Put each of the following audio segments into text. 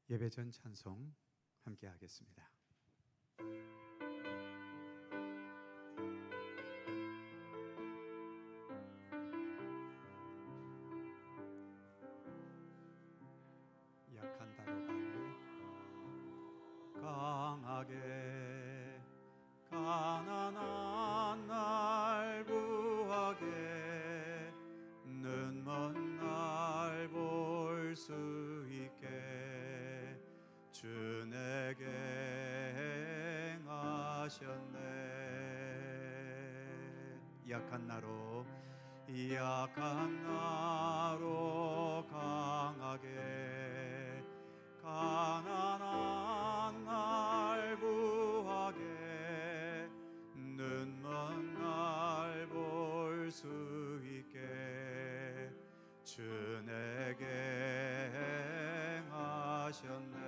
예배 전 찬송 함께 하겠습니다. 약한 다루가에 강하게 가난한 날 부하게 눈먼 날 볼 수 있게 주 내게 행하셨네. 약한 나로 강하게 가난한 날 구하게 눈먼 날 볼 수 있게 주 내게 행하셨네.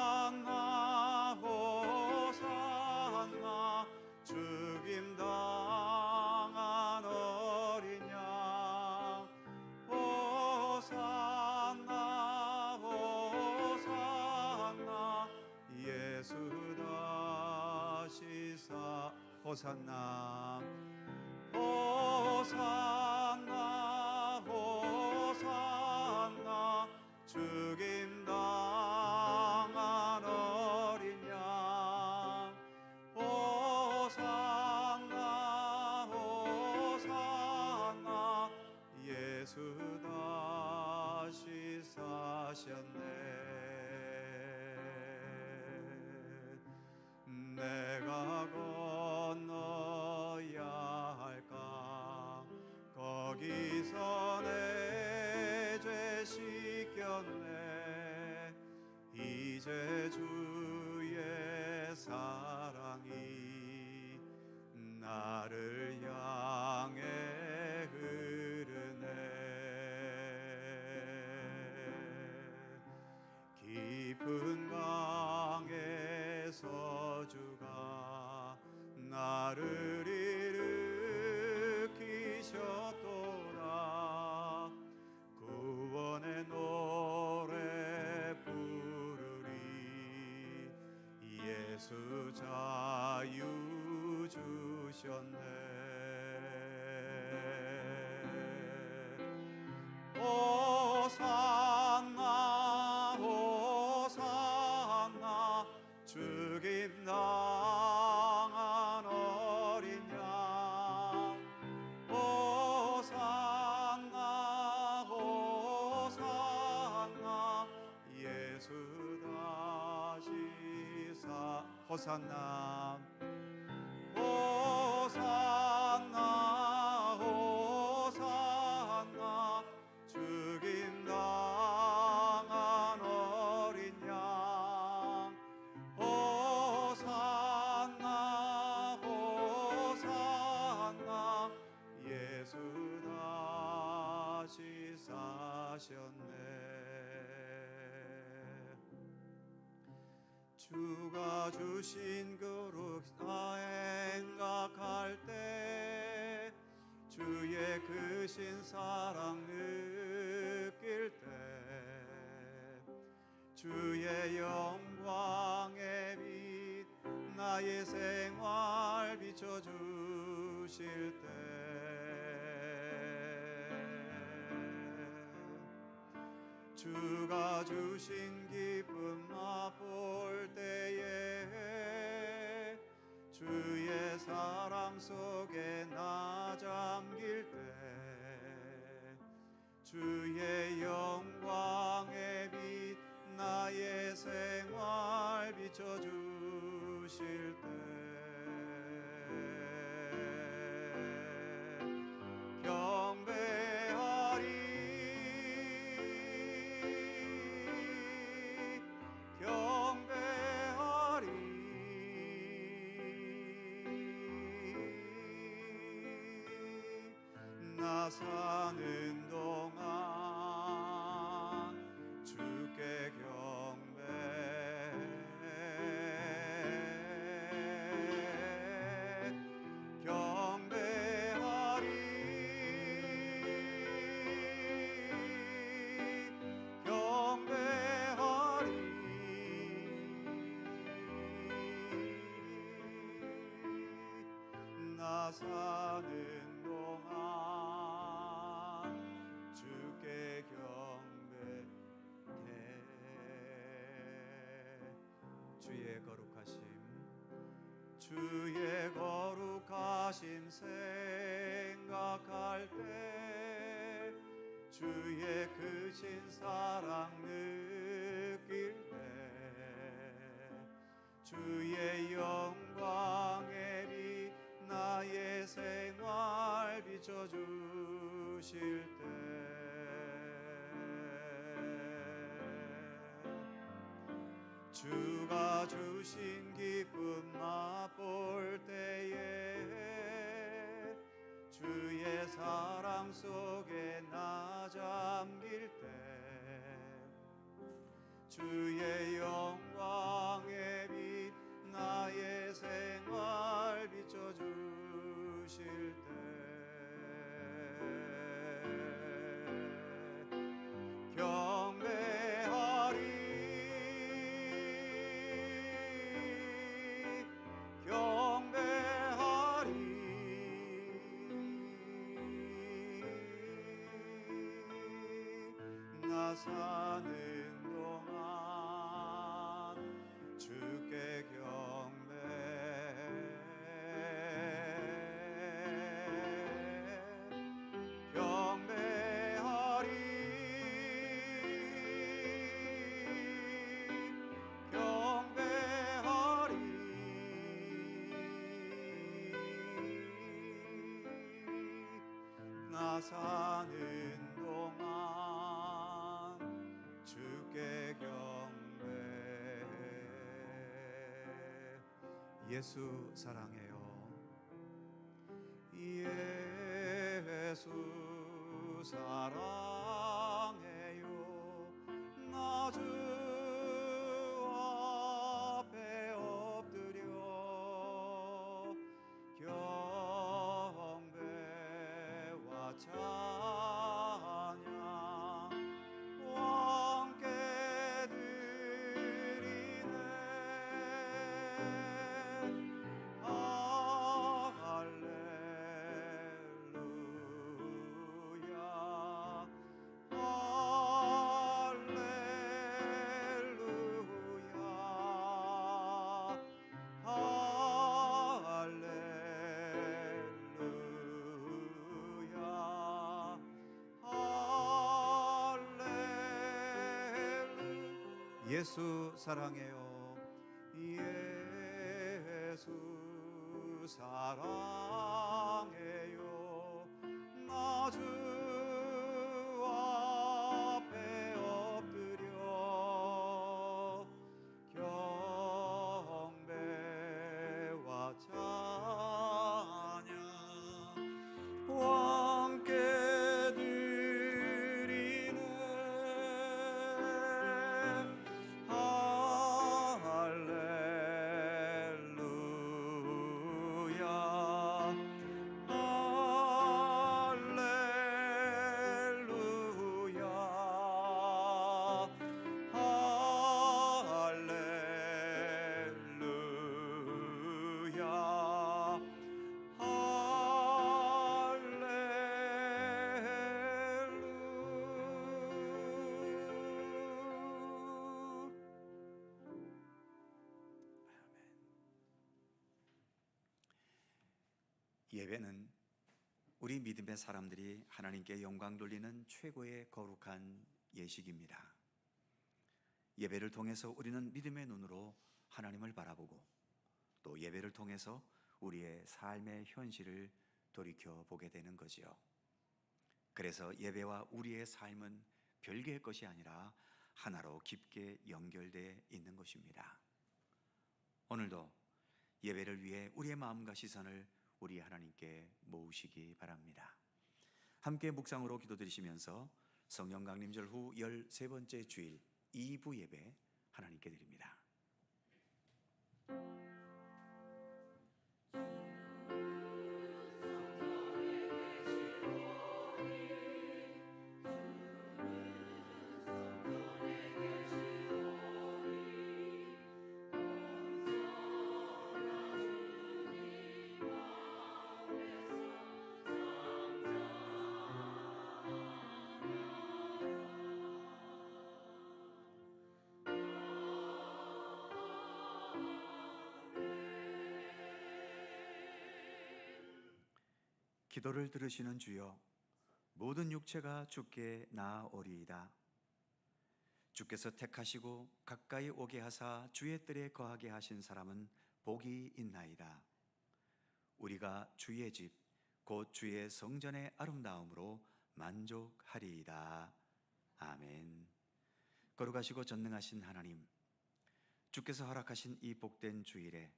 호산나 호산나 죽임당한 어린 양 호산나 호산나 예수 다시 사 호산나 호산나 호산나 죽임당한 어린 양 호산나 호산나 예수 다시 사셨네. 내가 건너야 할까 거기서 내 죄 씻겼네. 이제 주의 사랑이 나를 향해 흐르네. 깊은 강에서 주가 나를 일으키셨도다. 구원의 노래 부르리. 예수 자유 주셨네. 호산나 호산나 죽임당한 어린 양 호산나 호산나 예수 다시 사 호산나 호산나 호산나 죽임당한 어린 양 호산나 호산나 예수 다시 사셨네. 주가 주신 그릇 나 생각할 때 주의 크신 사랑 느낄 때 주의 영광의 빛 나의 생활 비춰주실 때 주가 주신 기쁨 맛볼 때에 주의 사랑 속에 나 잠길 때 주의 영광의 빛 나의 생활 비춰주실 때 경배하리 나 사는 동안 주께 경배하리 나 사는 동안 주께 경배해. 주의 거룩하심, 주의 거룩하심 생각할 때, 주의 크신 사랑 느낄 때, 주의 영광의 빛 나의 생활 비춰주실 때, 주가 주신 기쁨 맛볼 때에, 주의 사랑 속에 나 잠길 때, 주의 영광의 빛 나의 생활 비춰주실 때, 경배하리, 나 사는 동안 주께 경배해. 경배하리, 경배하리, 나 사는 동안 주께 경배해. 예수 사랑해요. 예수 사랑해요. 나 주 앞에 엎드려 경배와 찬양 함께 드리네. 할렐루야, 할렐루야. 예수 사랑해요. 예수 사랑해요. 나 주 앞에 엎드려 경배와 찬양 함께 드리네. 할렐루야, 예배는 우리 믿음의 사람들이 하나님께 영광 돌리는 최고의 거룩한 예식입니다. 예배를 통해서 우리는 믿음의 눈으로 하나님을 바라보고, 또 예배를 통해서 우리의 삶의 현실을 돌이켜보게 되는 거지요. 그래서 예배와 우리의 삶은 별개의 것이 아니라 하나로 깊게 연결되어 있는 것입니다. 오늘도 예배를 위해 우리의 마음과 시선을 우리 하나님께 모으시기 바랍니다. 함께 묵상으로 기도드리시면서 성령 강림절 후 13번째 주일 2부 예배 하나님께 드립니다. 기도를 들으시는 주여, 모든 육체가 주께 나아오리이다. 주께서 택하시고 가까이 오게 하사 주의 뜰에 거하게 하신 사람은 복이 있나이다. 우리가 주의 집, 곧 주의 성전의 아름다움으로 만족하리이다. 아멘. 거룩하시고 전능하신 하나님, 주께서 허락하신 이 복된 주일에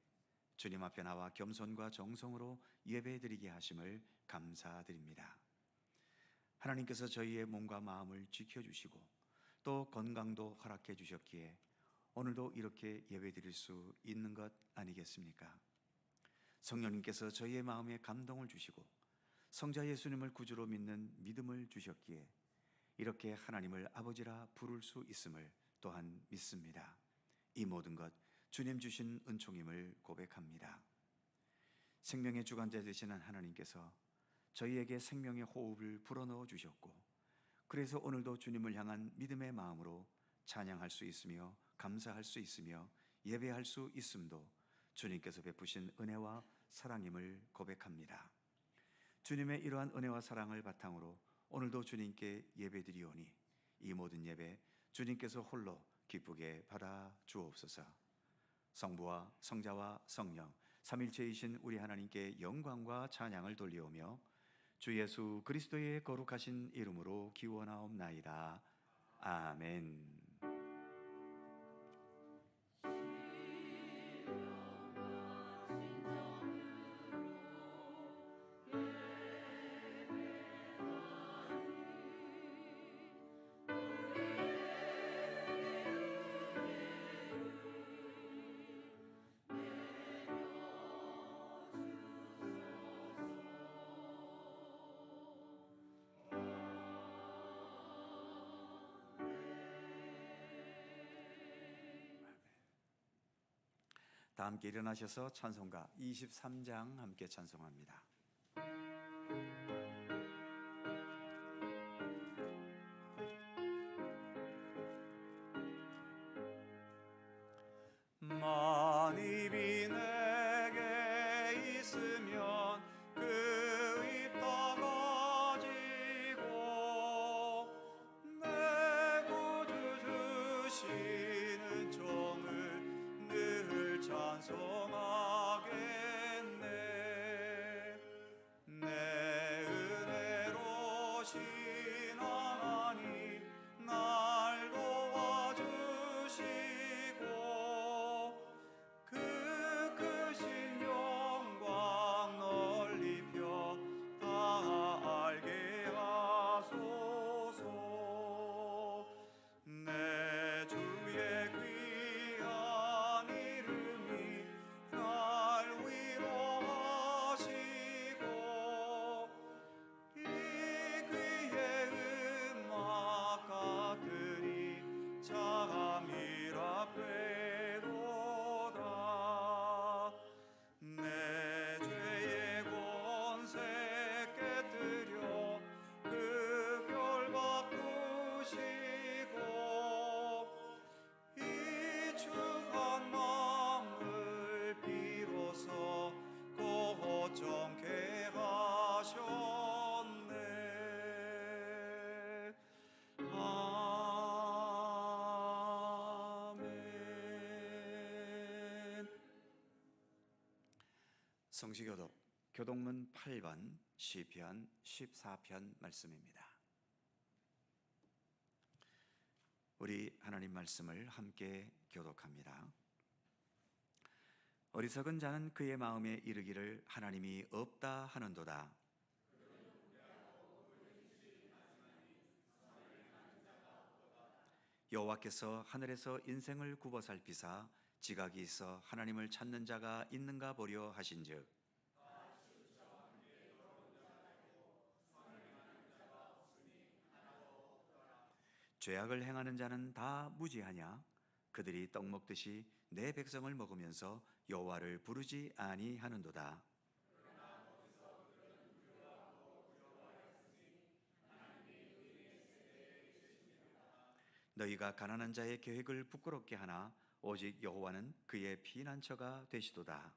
주님 앞에 나와 겸손과 정성으로 예배드리게 하심을 감사드립니다. 하나님께서 저희의 몸과 마음을 지켜주시고 또 건강도 허락해 주셨기에 오늘도 이렇게 예배드릴 수 있는 것 아니겠습니까? 성령님께서 저희의 마음에 감동을 주시고 성자 예수님을 구주로 믿는 믿음을 주셨기에 이렇게 하나님을 아버지라 부를 수 있음을 또한 믿습니다. 이 모든 것 주님 주신 은총임을 고백합니다. 생명의 주관자 되시는 하나님께서 저희에게 생명의 호흡을 불어넣어 주셨고, 그래서 오늘도 주님을 향한 믿음의 마음으로 찬양할 수 있으며 감사할 수 있으며 예배할 수 있음도 주님께서 베푸신 은혜와 사랑임을 고백합니다. 주님의 이러한 은혜와 사랑을 바탕으로 오늘도 주님께 예배드리오니 이 모든 예배 주님께서 홀로 기쁘게 받아 주옵소서. 성부와 성자와 성령 삼일체이신 우리 하나님께 영광과 찬양을 돌리오며 주 예수 그리스도의 거룩하신 이름으로 기원하옵나이다. 아멘. 다 함께 일어나셔서 찬송가 23장 함께 찬송합니다. 만입이 내게 있으면 그 입 다 가지고 내 구주 주시는 종을 늘 찬송하겠네. 내 은혜로신 하나님 날 도와주시고 그 크신 영광 널리 펴 다 알게 하소서. 내 주의 귀한 이름이 날 위로하시고 이 귀의 음악 같으니 잠이라 되도다. 내 죄의 권세 깨뜨려 그 결 바꾸시고 이 추한 마음을 비로소 고정케 하셨네. 아멘. 성시교독 교독문 8번 시편 14편 말씀입니다. 우리 하나님 말씀을 함께 교독합니다. 어리석은 자는 그의 마음에 이르기를 하나님이 없다 하는도다. 여호와께서 하늘에서 인생을 굽어 살피사 지각이 있어 하나님을 찾는 자가 있는가 보려 하신즉 죄악을 행하는 자는 다 무지하냐? 그들이 떡 먹듯이 내 백성을 먹으면서 여호와를 부르지 아니하는도다. 너희가 가난한 자의 계획을 부끄럽게 하나 오직 여호와는 그의 피난처가 되시도다.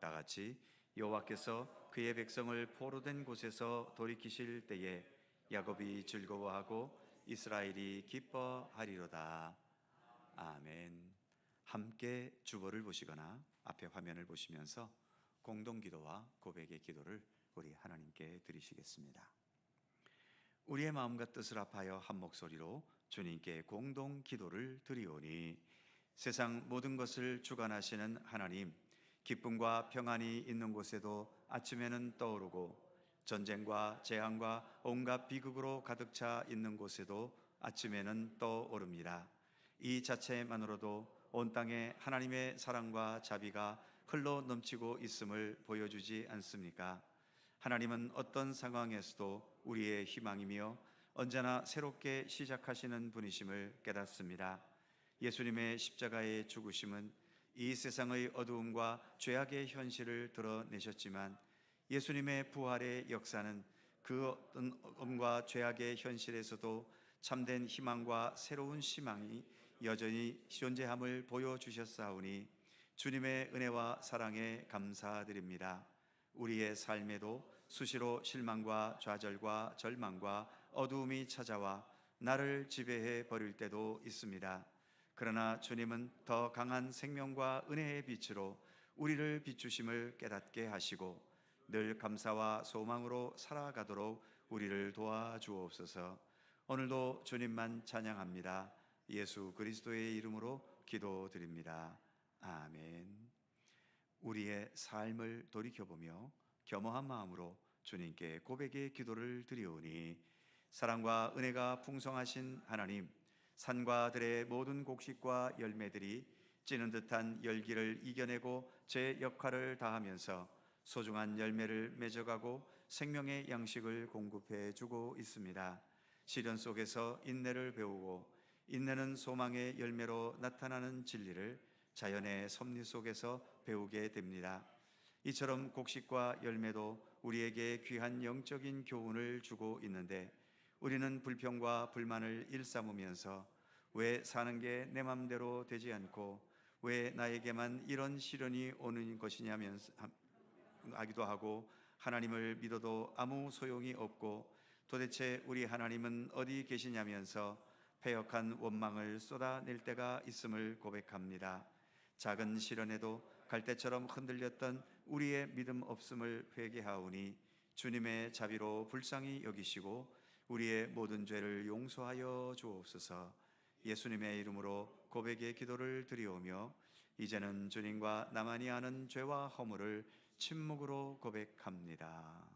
다 같이 여호와께서 그의 백성을 포로된 곳에서 돌이키실 때에 야곱이 즐거워하고 이스라엘이 기뻐하리로다. 아멘. 함께 주보를 보시거나 앞에 화면을 보시면서 공동기도와 고백의 기도를 우리 하나님께 드리시겠습니다. 우리의 마음과 뜻을 합하여 한 목소리로 주님께 공동 기도를 드리오니, 세상 모든 것을 주관하시는 하나님, 기쁨과 평안이 있는 곳에도 아침에는 떠오르고 전쟁과 재앙과 온갖 비극으로 가득 차 있는 곳에도 아침에는 떠오릅니다. 이 자체만으로도 온 땅에 하나님의 사랑과 자비가 흘러 넘치고 있음을 보여주지 않습니까? 하나님은 어떤 상황에서도 우리의 희망이며 언제나 새롭게 시작하시는 분이심을 깨닫습니다. 예수님의 십자가의 죽으심은 이 세상의 어두움과 죄악의 현실을 드러내셨지만, 예수님의 부활의 역사는 그 어떤 엄과 죄악의 현실에서도 참된 희망과 새로운 희망이 여전히 존재함을 보여주셨사오니 주님의 은혜와 사랑에 감사드립니다. 우리의 삶에도 수시로 실망과 좌절과 절망과 어두움이 찾아와 나를 지배해 버릴 때도 있습니다. 그러나 주님은 더 강한 생명과 은혜의 빛으로 우리를 비추심을 깨닫게 하시고 늘 감사와 소망으로 살아가도록 우리를 도와주옵소서. 오늘도 주님만 찬양합니다. 예수 그리스도의 이름으로 기도드립니다. 아멘. 우리의 삶을 돌이켜보며 겸허한 마음으로 주님께 고백의 기도를 드리오니, 사랑과 은혜가 풍성하신 하나님, 산과 들의 모든 곡식과 열매들이 찌는 듯한 열기를 이겨내고 제 역할을 다하면서 소중한 열매를 맺어가고 생명의 양식을 공급해 주고 있습니다. 시련 속에서 인내를 배우고, 인내는 소망의 열매로 나타나는 진리를 자연의 섭리 속에서 배우게 됩니다. 이처럼 곡식과 열매도 우리에게 귀한 영적인 교훈을 주고 있는데, 우리는 불평과 불만을 일삼으면서 왜 사는 게 내 맘대로 되지 않고 왜 나에게만 이런 시련이 오는 것이냐면서 하기도 하고, 하나님을 믿어도 아무 소용이 없고 도대체 우리 하나님은 어디 계시냐면서 패역한 원망을 쏟아낼 때가 있음을 고백합니다. 작은 시련에도 갈대처럼 흔들렸던 우리의 믿음 없음을 회개하오니 주님의 자비로 불쌍히 여기시고 우리의 모든 죄를 용서하여 주옵소서. 예수님의 이름으로 고백의 기도를 드리오며, 이제는 주님과 나만이 아는 죄와 허물을 침묵으로 고백합니다.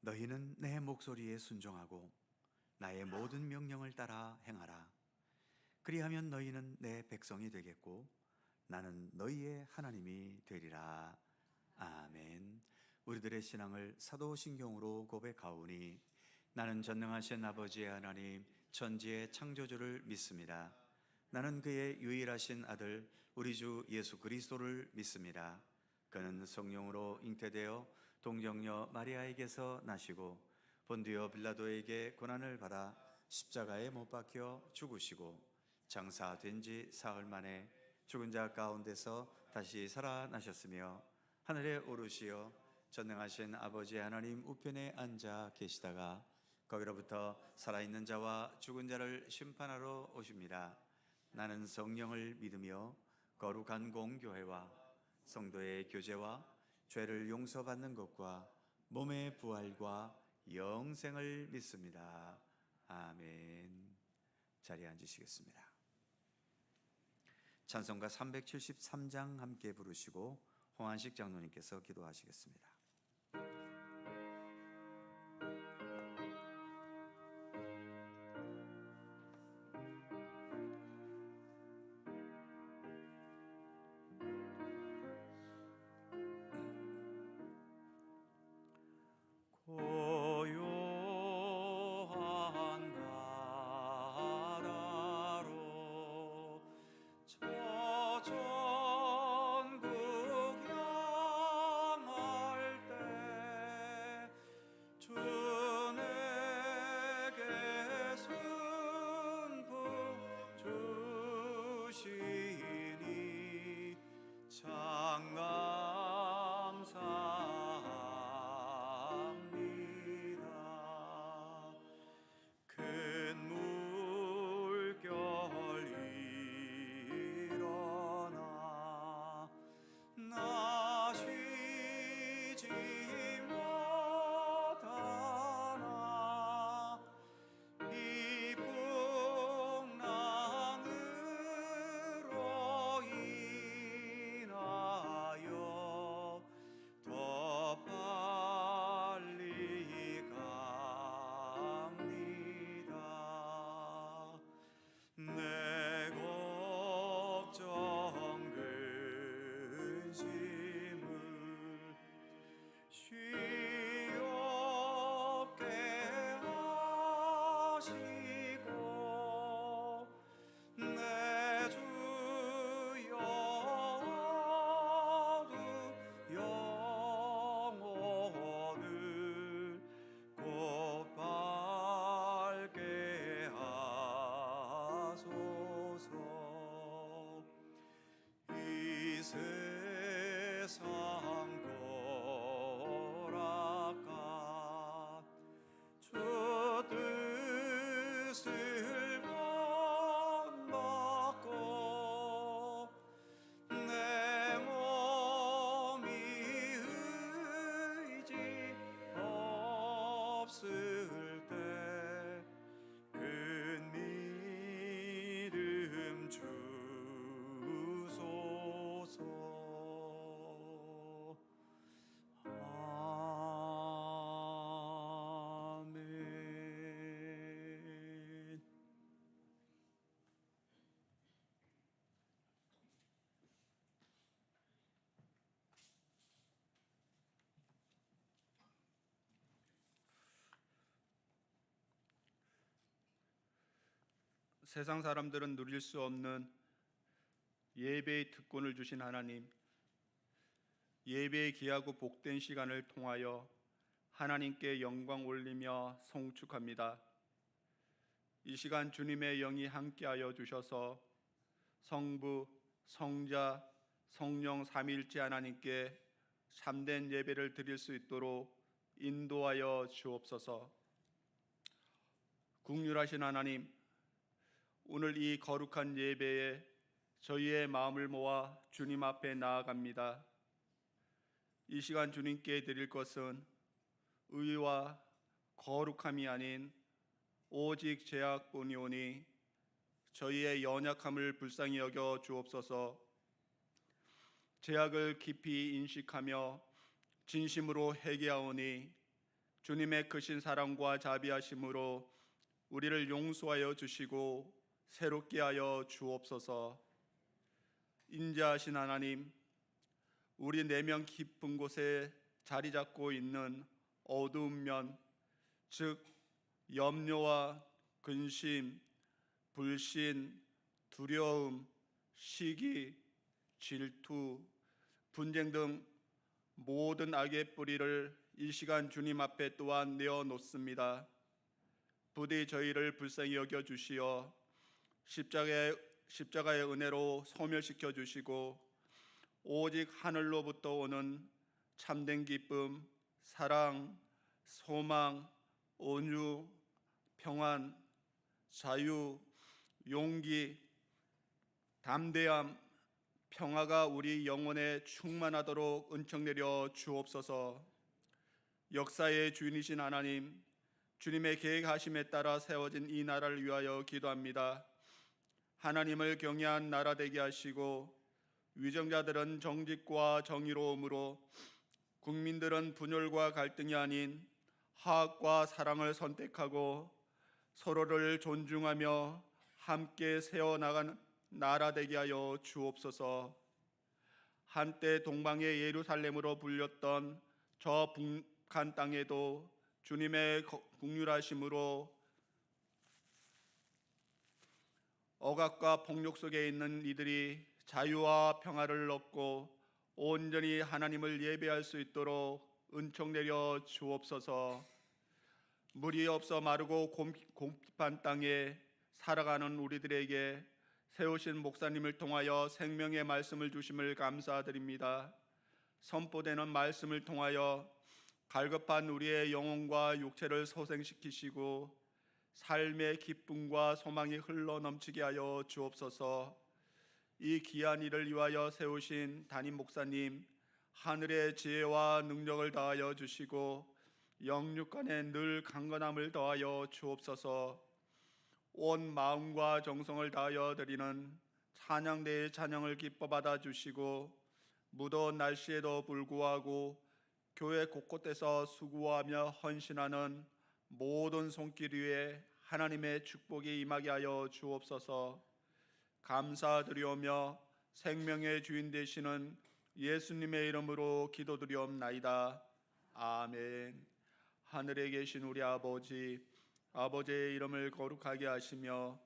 너희는 내 목소리에 순종하고 나의 모든 명령을 따라 행하라. 그리하면 너희는 내 백성이 되겠고 나는 너희의 하나님이 되리라. 아멘. 우리들의 신앙을 사도신경으로 고백하오니, 나는 전능하신 아버지의 하나님 천지의 창조주를 믿습니다. 나는 그의 유일하신 아들 우리 주 예수 그리스도를 믿습니다. 그는 성령으로 잉태되어 동정녀 마리아에게서 나시고 본디오 빌라도에게 고난을 받아 십자가에 못 박혀 죽으시고 장사된 지 사흘 만에 죽은 자 가운데서 다시 살아나셨으며 하늘에 오르시어 전능하신 아버지 하나님 우편에 앉아 계시다가 거기로부터 살아있는 자와 죽은 자를 심판하러 오십니다. 나는 성령을 믿으며 거룩한 공교회와 성도의 교제와 죄를 용서받는 것과 몸의 부활과 영생을 믿습니다. 아멘. 자리에 앉으시겠습니다. 찬송가 373장 함께 부르시고 홍한식 장로님께서 기도하시겠습니다. 세상 사람들은 누릴 수 없는 예배의 특권을 주신 하나님, 예배의 귀하고 복된 시간을 통하여 하나님께 영광 올리며 송축합니다. 이 시간 주님의 영이 함께하여 주셔서 성부, 성자, 성령 삼위일체 하나님께 참된 예배를 드릴 수 있도록 인도하여 주옵소서. 국률하신 하나님, 오늘 이 거룩한 예배에 저희의 마음을 모아 주님 앞에 나아갑니다. 이 시간 주님께 드릴 것은 의와 거룩함이 아닌 오직 죄악뿐이오니 저희의 연약함을 불쌍히 여겨 주옵소서. 죄악을 깊이 인식하며 진심으로 회개하오니 주님의 크신 사랑과 자비하심으로 우리를 용서하여 주시고 새롭게 하여 주옵소서. 인자하신 하나님, 우리 내면 깊은 곳에 자리 잡고 있는 어두운 면, 즉 염려와 근심, 불신, 두려움, 시기, 질투, 분쟁 등 모든 악의 뿌리를 이 시간 주님 앞에 또한 내어놓습니다. 부디 저희를 불쌍히 여겨 주시어 십자가의 은혜로 소멸시켜 주시고 오직 하늘로부터 오는 참된 기쁨, 사랑, 소망, 온유, 평안, 자유, 용기, 담대함, 평화가 우리 영혼에 충만하도록 은총 내려 주옵소서. 역사의 주인이신 하나님, 주님의 계획하심에 따라 세워진 이 나라를 위하여 기도합니다. 하나님을 경외한 나라 되게 하시고 위정자들은 정직과 정의로움으로, 국민들은 분열과 갈등이 아닌 화합과 사랑을 선택하고 서로를 존중하며 함께 세워나가는 나라 되게 하여 주옵소서. 한때 동방의 예루살렘으로 불렸던 저 북한 땅에도 주님의 긍휼하심으로 억압과 폭력 속에 있는 이들이 자유와 평화를 얻고 온전히 하나님을 예배할 수 있도록 은총 내려 주옵소서. 물이 없어 마르고 공핍한 땅에 살아가는 우리들에게 세우신 목사님을 통하여 생명의 말씀을 주심을 감사드립니다. 선포되는 말씀을 통하여 갈급한 우리의 영혼과 육체를 소생시키시고 삶의 기쁨과 소망이 흘러 넘치게 하여 주옵소서. 이 귀한 일을 위하여 세우신 담임 목사님, 하늘의 지혜와 능력을 더하여 주시고 영육간에 늘 강건함을 더하여 주옵소서. 온 마음과 정성을 다하여 드리는 찬양대의 찬양을 기뻐 받아 주시고 무더운 날씨에도 불구하고 교회 곳곳에서 수고하며 헌신하는 모든 손길 위에 하나님의 축복이 임하게 하여 주옵소서. 감사드리오며 생명의 주인 되시는 예수님의 이름으로 기도드리옵나이다. 아멘. 하늘에 계신 우리 아버지, 아버지의 이름을 거룩하게 하시며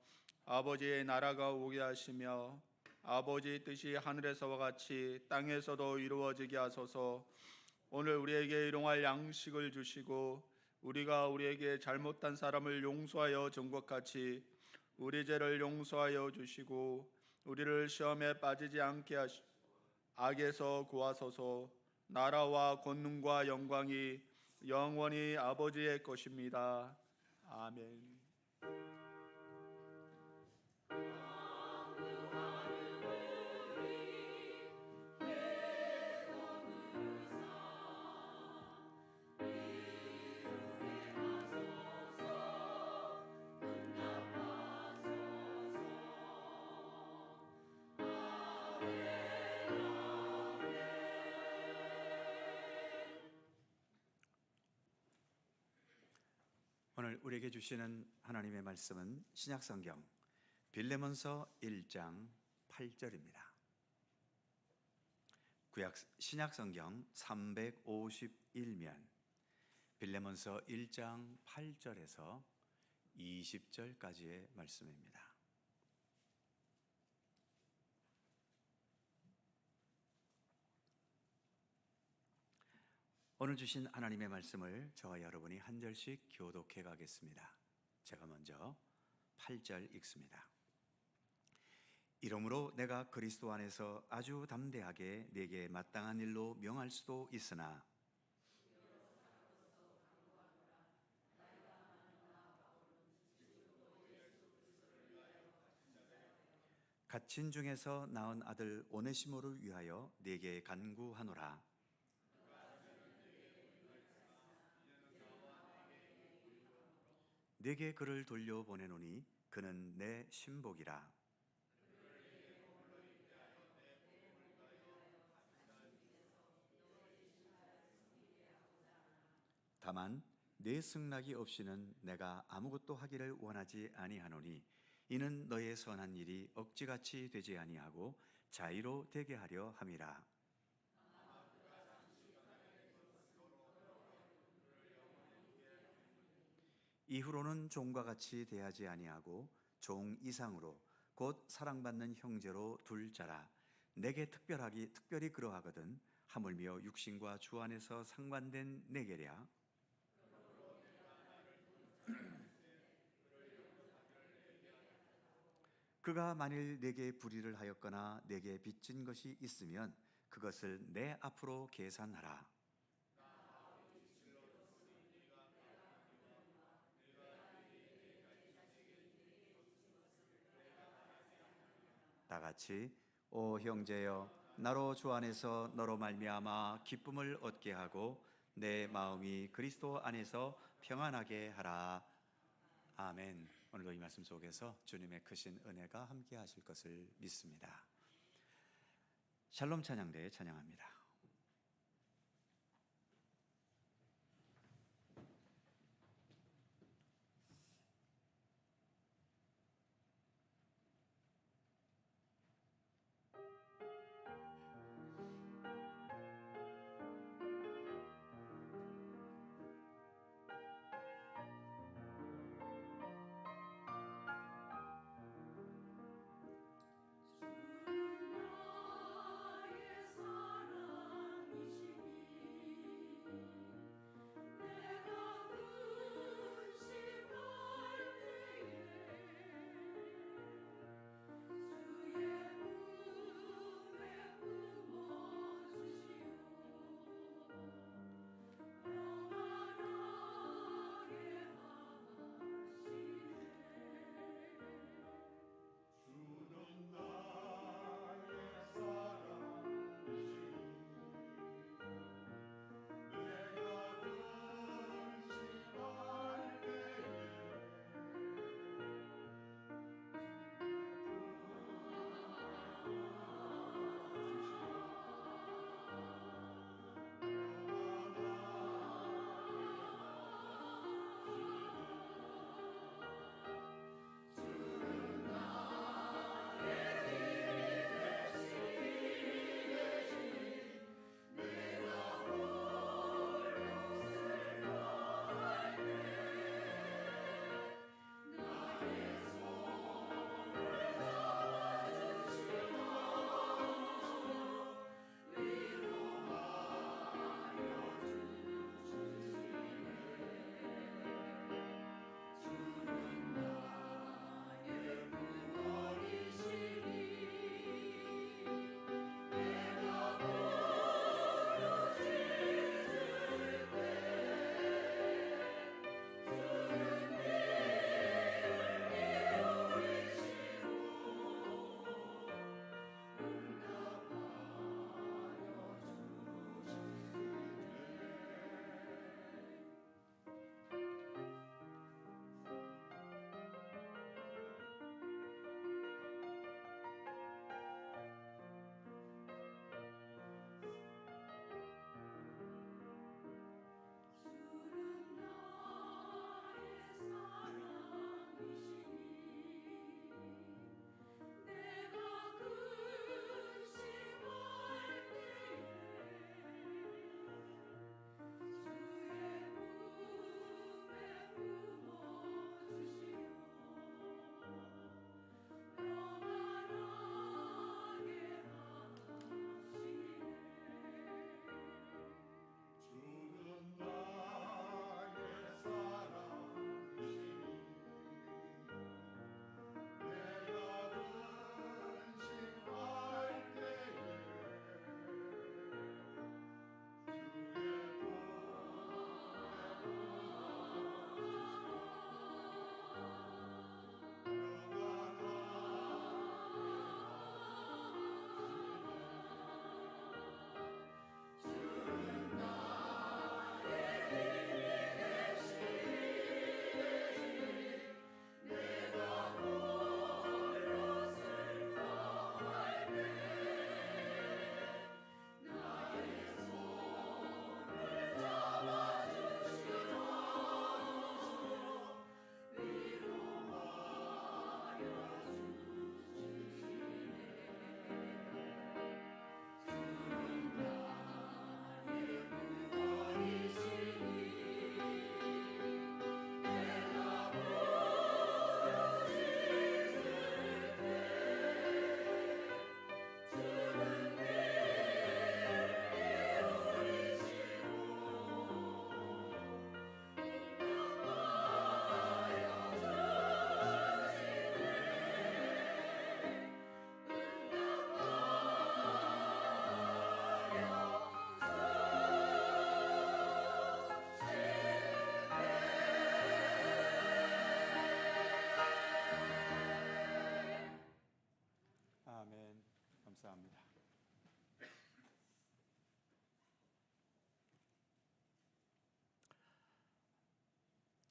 아버지의 나라가 오게 하시며 아버지의 뜻이 하늘에서와 같이 땅에서도 이루어지게 하소서. 오늘 우리에게 일용할 양식을 주시고 우리가 우리에게 잘못한 사람을 용서하여 준 것 같이 우리 죄를 용서하여 주시고 우리를 시험에 빠지지 않게 하시고 악에서 구하소서. 나라와 권능과 영광이 영원히 아버지의 것입니다. 아멘. 오늘 우리에게 주시는 하나님의 말씀은 신약성경 빌레몬서 1장 8절입니다. 신약성경 351면 빌레몬서 1장 8절에서 20절까지의 말씀입니다. 오늘 주신 하나님의 말씀을 저와 여러분이 한 절씩 교독해 가겠습니다. 제가 먼저 8절 읽습니다. 이러므로 내가 그리스도 안에서 아주 담대하게 네게 마땅한 일로 명할 수도 있으나 갇힌 중에서 낳은 아들 오네시모를 위하여 네게 간구하노라. 네게 그를 돌려보내노니 그는 내 신복이라. 다만 내 승낙이 없이는 내가 아무것도 하기를 원하지 아니하노니 이는 너의 선한 일이 억지같이 되지 아니하고 자의로 되게 하려 함이라. 이후로는 종과 같이 대하지 아니하고 종 이상으로 곧 사랑받는 형제로 둘 자라. 내게 특별히 그러하거든 하물며 육신과 주 안에서 상관된 내게랴. 그가 만일 내게 불의를 하였거나 내게 빚진 것이 있으면 그것을 내 앞으로 계산하라. 다 같이 오 형제여, 나로 주 안에서 너로 말미암아 기쁨을 얻게 하고 내 마음이 그리스도 안에서 평안하게 하라. 아멘. 오늘도 이 말씀 속에서 주님의 크신 은혜가 함께 하실 것을 믿습니다. 샬롬 찬양대 찬양합니다. 나의 사랑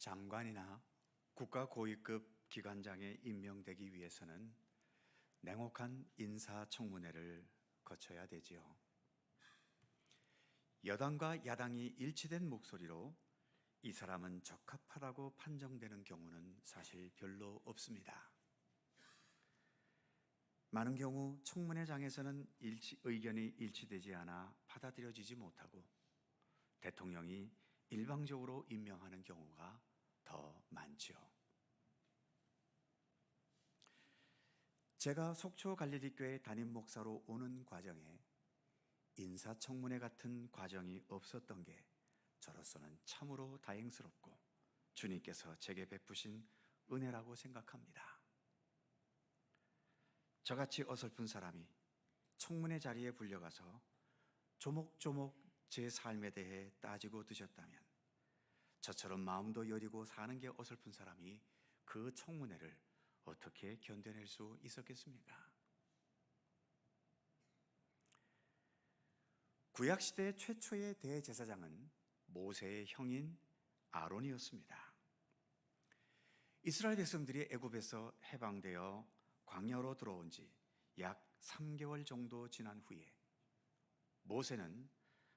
장관이나 국가 고위급 기관장에 임명되기 위해서는 냉혹한 인사청문회를 거쳐야 되지요. 여당과 야당이 일치된 목소리로 이 사람은 적합하다고 판정되는 경우는 사실 별로 없습니다. 많은 경우 청문회장에서는 의견이 일치되지 않아 받아들여지지 못하고 대통령이 일방적으로 임명하는 경우가 더 많지요. 제가 속초 갈릴리교회 담임 목사로 오는 과정에 인사청문회 같은 과정이 없었던 게 저로서는 참으로 다행스럽고 주님께서 제게 베푸신 은혜라고 생각합니다. 저같이 어설픈 사람이 청문회 자리에 불려가서 조목조목 제 삶에 대해 따지고 드셨다면 저처럼 마음도 여리고 사는 게 어설픈 사람이 그 청문회를 어떻게 견뎌낼 수 있었겠습니까? 구약시대 최초의 대제사장은 모세의 형인 아론이었습니다. 이스라엘 백성들이 애굽에서 해방되어 광야로 들어온 지 약 3개월 정도 지난 후에 모세는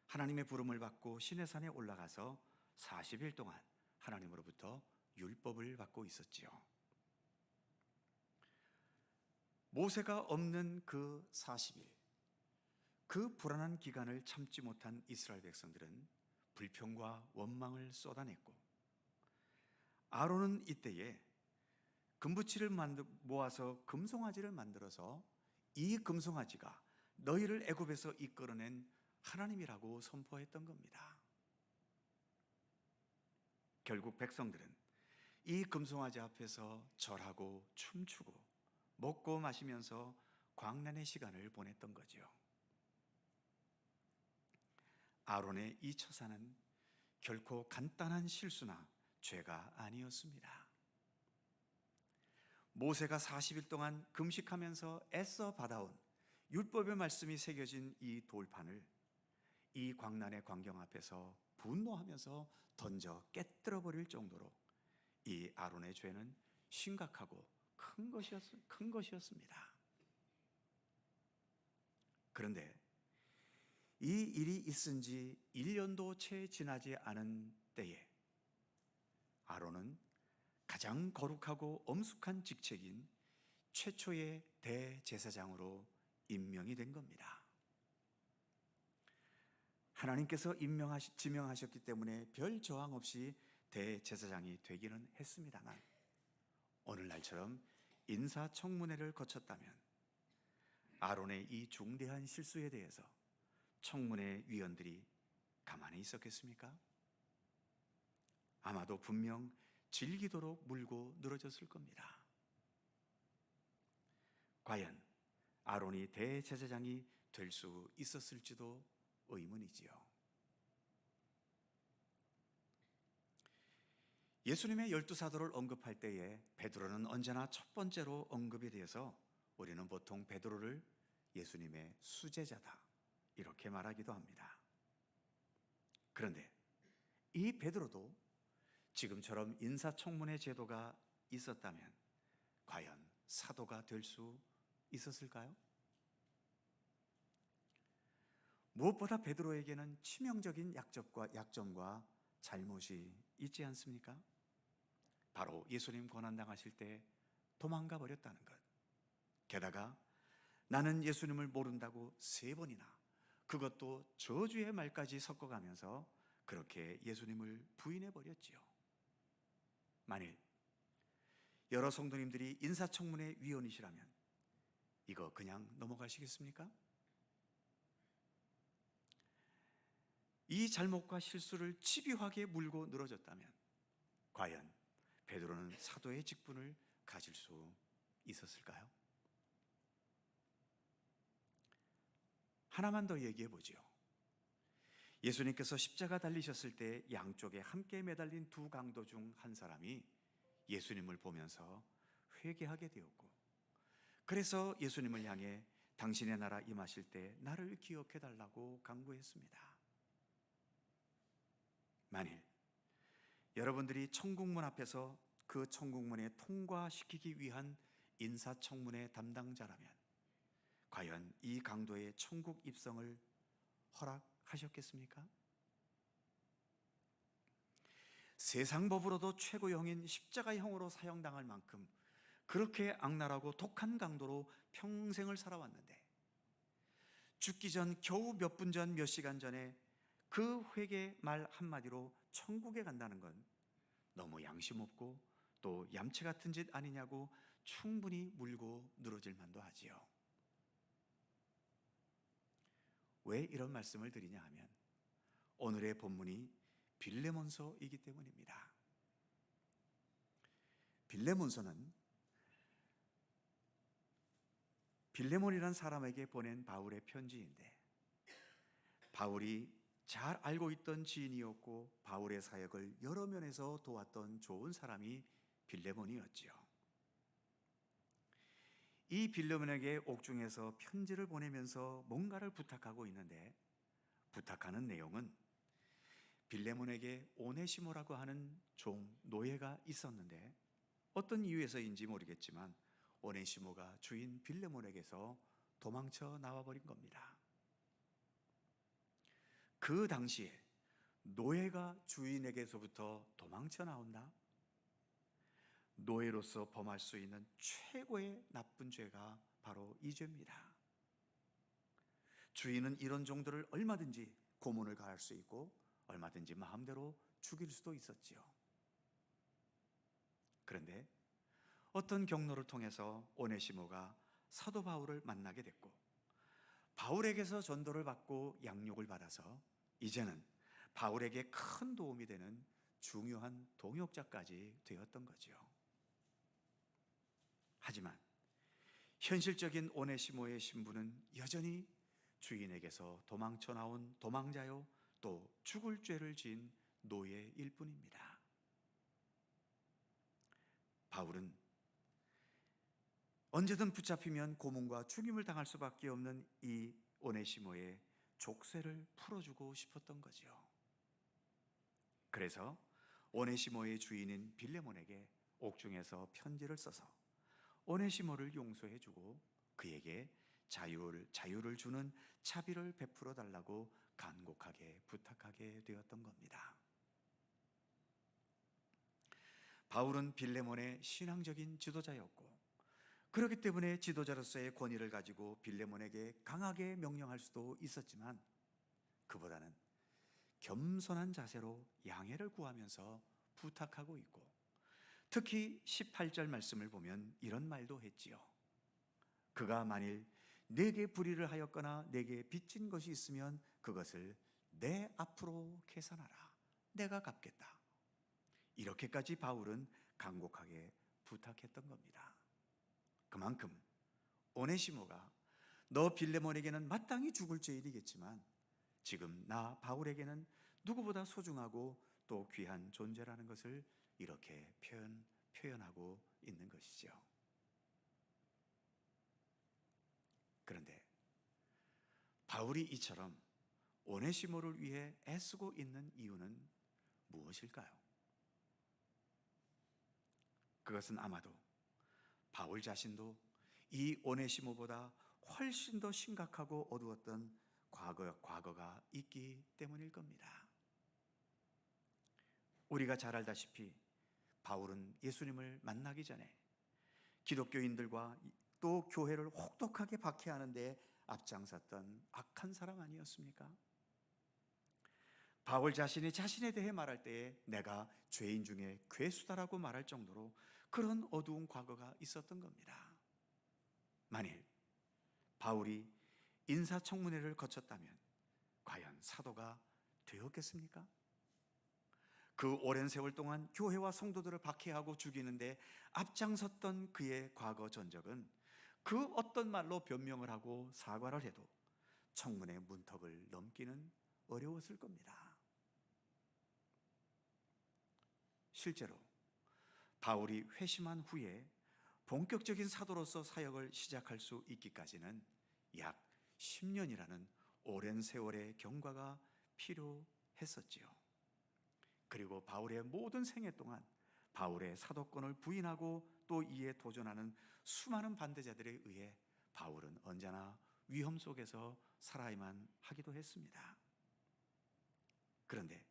하나님의 부름을 받고 시내산에 올라가서 40일 동안 하나님으로부터 율법을 받고 있었지요. 모세가 없는 그 40일, 그 불안한 기간을 참지 못한 이스라엘 백성들은 불평과 원망을 쏟아냈고 아론은 이때에 금붙이를 모아서 금송아지를 만들어서 이 금송아지가 너희를 애굽에서 이끌어낸 하나님이라고 선포했던 겁니다. 결국 백성들은 이 금송아지 앞에서 절하고 춤추고 먹고 마시면서 광란의 시간을 보냈던 거죠. 아론의 이 처사는 결코 간단한 실수나 죄가 아니었습니다. 모세가 40일 동안 금식하면서 애써 받아온 율법의 말씀이 새겨진 이 돌판을 이 광란의 광경 앞에서 분노하면서 던져 깨뜨려 버릴 정도로 이 아론의 죄는 심각하고 큰 것이었습니다. 그런데 이 일이 있은 지 1년도 채 지나지 않은 때에 아론은 가장 거룩하고 엄숙한 직책인 최초의 대제사장으로 임명이 된 겁니다. 하나님께서 지명하셨기 때문에 별 저항 없이 대제사장이 되기는 했습니다만 오늘날처럼 인사청문회를 거쳤다면 아론의 이 중대한 실수에 대해서 청문회 위원들이 가만히 있었겠습니까? 아마도 분명 질기도록 물고 늘어졌을 겁니다. 과연 아론이 대제사장이 될 수 있었을지도 의문이지요. 예수님의 12사도를 언급할 때에 베드로는 언제나 첫 번째로 언급이 되어서 우리는 보통 베드로를 예수님의 수제자다 이렇게 말하기도 합니다. 그런데 이 베드로도 지금처럼 인사청문회 제도가 있었다면 과연 사도가 될 수 있었을까요? 무엇보다 베드로에게는 치명적인 약점과 잘못이 있지 않습니까? 바로 예수님 고난당하실 때 도망가 버렸다는 것. 게다가 나는 예수님을 모른다고 3번이나 그것도 저주의 말까지 섞어가면서 그렇게 예수님을 부인해 버렸지요. 만일 여러 성도님들이 인사청문회 위원이시라면 이거 그냥 넘어가시겠습니까? 이 잘못과 실수를 집요하게 물고 늘어졌다면 과연 베드로는 사도의 직분을 가질 수 있었을까요? 하나만 더 얘기해 보지요. 예수님께서 십자가 달리셨을 때 양쪽에 함께 매달린 두 강도 중 한 사람이 예수님을 보면서 회개하게 되었고 그래서 예수님을 향해 당신의 나라 임하실 때 나를 기억해 달라고 간구했습니다. 만일 여러분들이 천국문 앞에서 그 천국문에 통과시키기 위한 인사청문회 담당자라면 과연 이 강도의 천국 입성을 허락하셨겠습니까? 세상 법으로도 최고형인 십자가형으로 사형당할 만큼 그렇게 악랄하고 독한 강도로 평생을 살아왔는데 죽기 전 겨우 몇 분 전, 몇 시간 전에 그 회개 말 한마디로 천국에 간다는 건 너무 양심 없고 또 얌체 같은 짓 아니냐고 충분히 물고 늘어질 만도 하지요. 왜 이런 말씀을 드리냐 하면 오늘의 본문이 빌레몬서이기 때문입니다. 빌레몬서는 빌레몬이라는 사람에게 보낸 바울의 편지인데 바울이 잘 알고 있던 지인이었고 바울의 사역을 여러 면에서 도왔던 좋은 사람이 빌레몬이었지요. 이 빌레몬에게 옥중에서 편지를 보내면서 뭔가를 부탁하고 있는데 부탁하는 내용은 빌레몬에게 오네시모라고 하는 노예가 있었는데 어떤 이유에서인지 모르겠지만 오네시모가 주인 빌레몬에게서 도망쳐 나와버린 겁니다. 그 당시에 노예가 주인에게서부터 도망쳐 나온다? 노예로서 범할 수 있는 최고의 나쁜 죄가 바로 이 죄입니다. 주인은 이런 종들을 얼마든지 고문을 가할 수 있고 얼마든지 마음대로 죽일 수도 있었지요. 그런데 어떤 경로를 통해서 오네시모가 사도 바울을 만나게 됐고 바울에게서 전도를 받고 양육을 받아서 이제는 바울에게 큰 도움이 되는 중요한 동역자까지 되었던 거지요. 하지만 현실적인 오네시모의 신분은 여전히 주인에게서 도망쳐 나온 도망자요 또 죽을 죄를 지은 노예일 뿐입니다. 바울은 언제든 붙잡히면 고문과 죽임을 당할 수밖에 없는 이 오네시모의 족쇄를 풀어주고 싶었던 거죠. 그래서 오네시모의 주인인 빌레몬에게 옥중에서 편지를 써서 오네시모를 용서해주고 그에게 자유를 주는 자비를 베풀어 달라고 간곡하게 부탁하게 되었던 겁니다. 바울은 빌레몬의 신앙적인 지도자였고 그렇기 때문에 지도자로서의 권위를 가지고 빌레몬에게 강하게 명령할 수도 있었지만 그보다는 겸손한 자세로 양해를 구하면서 부탁하고 있고 특히 18절 말씀을 보면 이런 말도 했지요. 그가 만일 내게 불의를 하였거나 내게 빚진 것이 있으면 그것을 내 앞으로 계산하라. 내가 갚겠다. 이렇게까지 바울은 간곡하게 부탁했던 겁니다. 그만큼 오네시모가 너 빌레몬에게는 마땅히 죽을 죄인이겠지만 지금 나 바울에게는 누구보다 소중하고 또 귀한 존재라는 것을 이렇게 표현하고 있는 것이죠. 그런데 바울이 이처럼 오네시모를 위해 애쓰고 있는 이유는 무엇일까요? 그것은 아마도 바울 자신도 이 오네시모보다 훨씬 더 심각하고 어두웠던 과거가 있기 때문일 겁니다. 우리가 잘 알다시피 바울은 예수님을 만나기 전에 기독교인들과 또 교회를 혹독하게 박해하는 데 앞장섰던 악한 사람 아니었습니까? 바울 자신이 자신에 대해 말할 때에 내가 죄인 중에 괴수다라고 말할 정도로 그런 어두운 과거가 있었던 겁니다. 만일 바울이 인사청문회를 거쳤다면 과연 사도가 되었겠습니까? 그 오랜 세월 동안 교회와 성도들을 박해하고 죽이는데 앞장섰던 그의 과거 전적은 그 어떤 말로 변명을 하고 사과를 해도 청문회 문턱을 넘기는 어려웠을 겁니다. 실제로 바울이 회심한 후에 본격적인 사도로서 사역을 시작할 수 있기까지는 약 10년이라는 오랜 세월의 경과가 필요했었지요. 그리고 바울의 모든 생애 동안 바울의 사도권을 부인하고 또 이에 도전하는 수많은 반대자들에 의해 바울은 언제나 위험 속에서 살아야만 하기도 했습니다. 그런데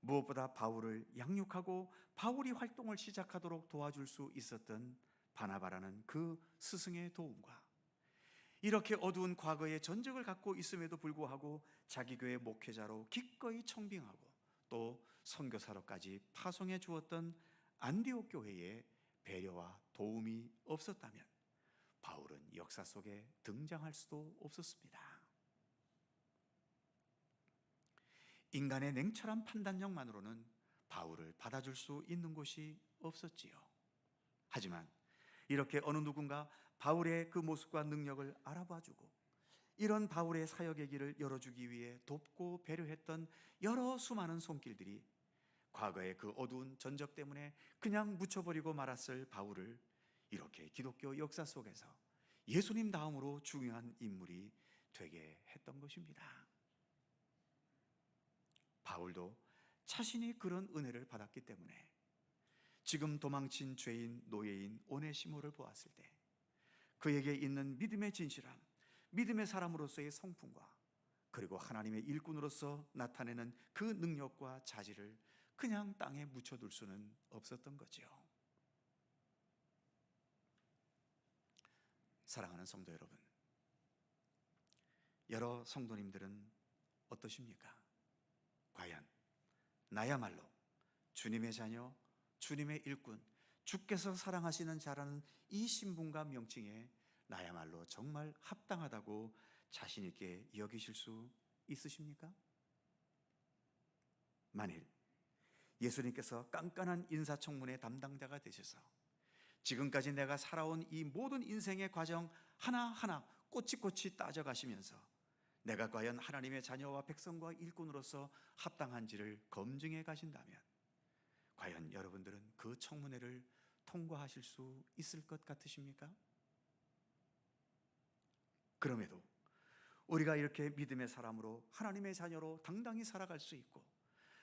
무엇보다 바울을 양육하고 바울이 활동을 시작하도록 도와줄 수 있었던 바나바라는 그 스승의 도움과 이렇게 어두운 과거의 전적을 갖고 있음에도 불구하고 자기 교회 목회자로 기꺼이 청빙하고 또 선교사로까지 파송해 주었던 안디옥 교회의 배려와 도움이 없었다면 바울은 역사 속에 등장할 수도 없었습니다. 인간의 냉철한 판단력만으로는 바울을 받아줄 수 있는 곳이 없었지요. 하지만 이렇게 어느 누군가 바울의 그 모습과 능력을 알아봐주고 이런 바울의 사역의 길을 열어주기 위해 돕고 배려했던 여러 수많은 손길들이 과거의 그 어두운 전적 때문에 그냥 묻혀버리고 말았을 바울을 이렇게 기독교 역사 속에서 예수님 다음으로 중요한 인물이 되게 했던 것입니다. 바울도 자신이 그런 은혜를 받았기 때문에 지금 도망친 죄인 노예인 오네시모를 보았을 때 그에게 있는 믿음의 진실함, 믿음의 사람으로서의 성품과 그리고 하나님의 일꾼으로서 나타내는 그 능력과 자질을 그냥 땅에 묻혀둘 수는 없었던 거지요. 사랑하는 성도 여러분, 여러 성도님들은 어떠십니까? 과연 나야말로 주님의 자녀, 주님의 일꾼, 주께서 사랑하시는 자라는 이 신분과 명칭에 나야말로 정말 합당하다고 자신 있게 여기실 수 있으십니까? 만일 예수님께서 깐깐한 인사청문회 담당자가 되셔서 지금까지 내가 살아온 이 모든 인생의 과정 하나하나 꼬치꼬치 따져가시면서 내가 과연 하나님의 자녀와 백성과 일꾼으로서 합당한지를 검증해 가신다면 과연 여러분들은 그 청문회를 통과하실 수 있을 것 같으십니까? 그럼에도 우리가 이렇게 믿음의 사람으로 하나님의 자녀로 당당히 살아갈 수 있고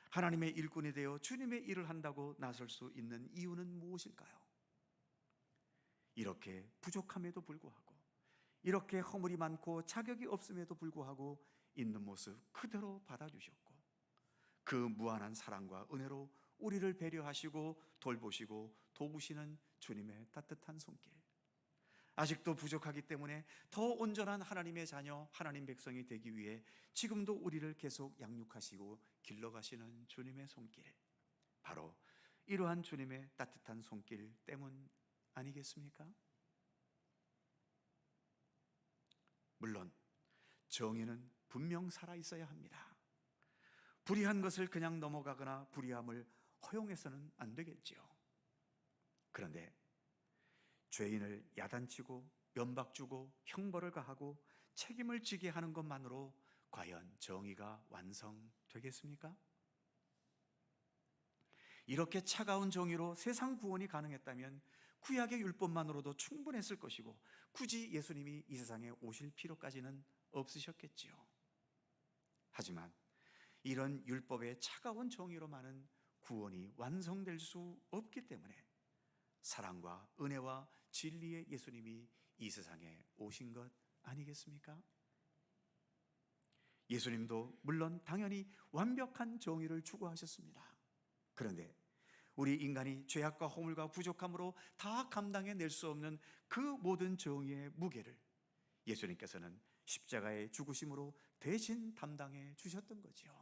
하나님의 일꾼이 되어 주님의 일을 한다고 나설 수 있는 이유는 무엇일까요? 이렇게 부족함에도 불구하고 이렇게 허물이 많고 자격이 없음에도 불구하고 있는 모습 그대로 받아주셨고 그 무한한 사랑과 은혜로 우리를 배려하시고 돌보시고 도우시는 주님의 따뜻한 손길, 아직도 부족하기 때문에 더 온전한 하나님의 자녀, 하나님 백성이 되기 위해 지금도 우리를 계속 양육하시고 길러가시는 주님의 손길, 바로 이러한 주님의 따뜻한 손길 때문 아니겠습니까? 물론 정의는 분명 살아있어야 합니다. 불의한 것을 그냥 넘어가거나 불의함을 허용해서는 안 되겠지요. 그런데 죄인을 야단치고 면박주고 형벌을 가하고 책임을 지게 하는 것만으로 과연 정의가 완성되겠습니까? 이렇게 차가운 정의로 세상 구원이 가능했다면 구약의 율법만으로도 충분했을 것이고 굳이 예수님이 이 세상에 오실 필요까지는 없으셨겠지요. 하지만 이런 율법의 차가운 정의로만은 구원이 완성될 수 없기 때문에 사랑과 은혜와 진리의 예수님이 이 세상에 오신 것 아니겠습니까? 예수님도 물론 당연히 완벽한 정의를 추구하셨습니다. 그런데 우리 인간이 죄악과 허물과 부족함으로 다 감당해낼 수 없는 그 모든 정의의 무게를 예수님께서는 십자가의 죽으심으로 대신 담당해 주셨던 거지요.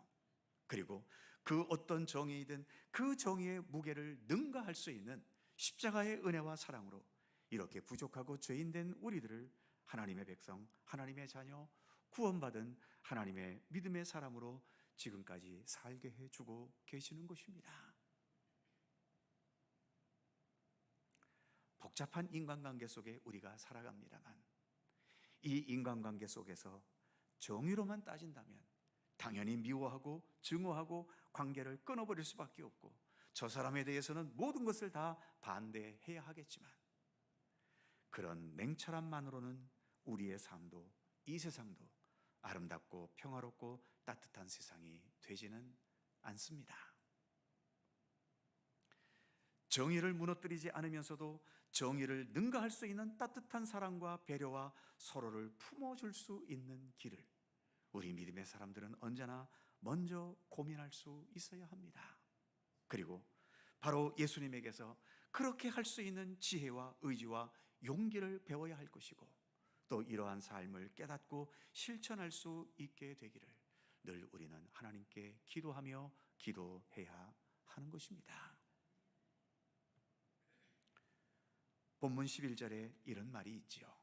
그리고 그 어떤 정의이든 그 정의의 무게를 능가할 수 있는 십자가의 은혜와 사랑으로 이렇게 부족하고 죄인된 우리들을 하나님의 백성, 하나님의 자녀, 구원받은 하나님의 믿음의 사람으로 지금까지 살게 해주고 계시는 것입니다. 복잡한 인간관계 속에 우리가 살아갑니다만 이 인간관계 속에서 정의로만 따진다면 당연히 미워하고 증오하고 관계를 끊어버릴 수밖에 없고 저 사람에 대해서는 모든 것을 다 반대해야 하겠지만 그런 냉철함만으로는 우리의 삶도 이 세상도 아름답고 평화롭고 따뜻한 세상이 되지는 않습니다. 정의를 무너뜨리지 않으면서도 정의를 능가할 수 있는 따뜻한 사랑과 배려와 서로를 품어줄 수 있는 길을 우리 믿음의 사람들은 언제나 먼저 고민할 수 있어야 합니다. 그리고 바로 예수님에게서 그렇게 할 수 있는 지혜와 의지와 용기를 배워야 할 것이고, 또 이러한 삶을 깨닫고 실천할 수 있게 되기를 늘 우리는 하나님께 기도하며 기도해야 하는 것입니다. 본문 11절에 이런 말이 있지요.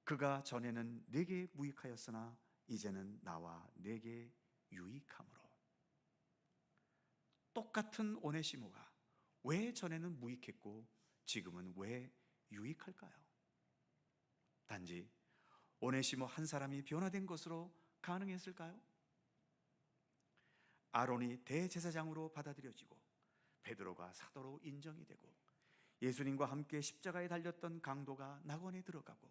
그가 전에는 내게 무익하였으나 이제는 나와 내게 유익함으로. 똑같은 오네시모가 왜 전에는 무익했고 지금은 왜 유익할까요? 단지 오네시모 한 사람이 변화된 것으로 가능했을까요? 아론이 대제사장으로 받아들여지고 베드로가 사도로 인정이 되고 예수님과 함께 십자가에 달렸던 강도가 낙원에 들어가고